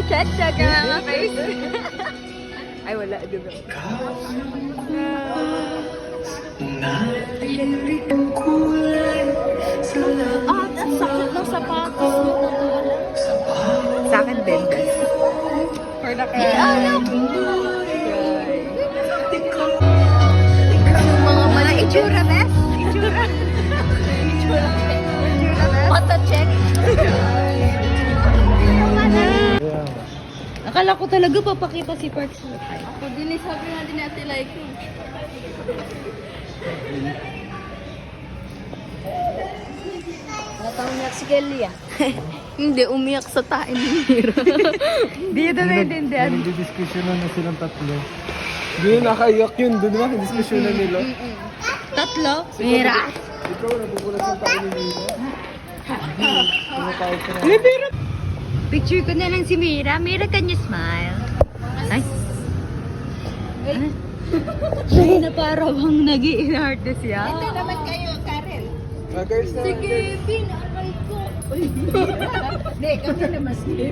Check ang mga face. Ay, wala. Diba? Ang sakit ng sapatos mo. Sa akin din. For the camera. Mga itsura, bes? Itsura. Mata check. Akala ko talaga papakita si Parks. Ako din sabi nga din natin like Natawag niya si Kelly ah. Hindi, umiyak sa tain ni Mira. Dito na intindihan. Nagdidiskusyonan na silang tatlo. Doon nakaiyak yun, doon na, diskusyonan nila. Tatlo? Mira. Ikaw, nabubulas ng tayo ni Mira. Tumatawag ka na. Picture ko na lang si Mira. Mira, can you smile? Ay. Ay, na para bang nag-i-inarte siya. Ito naman kayo, Karen. Guys, na. Sige, pinakay ko. Hindi, kami naman si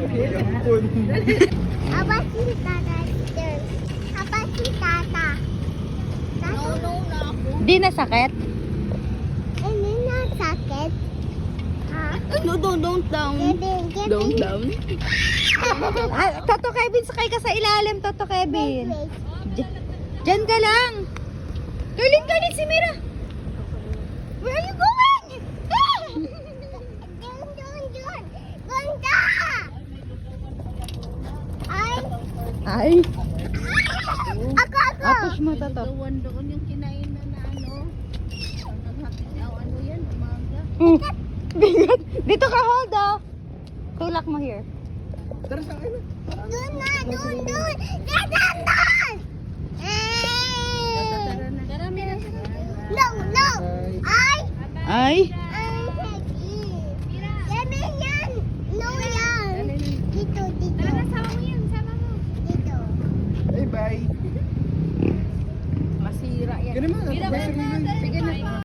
Apa si tata? Apa si tata? No na ako. Di na sakit? Ini na sakit. Ha? No, don't down. Don't down. Toto Kevin, sakay ka sa ilalim, Toto Kevin. Diyan ka lang. Galit si Mira. Where are you going? Dun. Ganda! Ay! Ay. Ako! Push mo, Toto. Doon yung kinain na ano. Ang naghatid na ano yan, umaga. Bigat. Dito ka, hold oh. Tulak mo here. Tara sa akin. Dun! Dun! Tara, Mira. No! Ay! Ay. Yan yan! No yan! Dito. Sama mo yan, sama mo. Dito. Bye bye. Masira yan. Ganun mo, Mira, nasa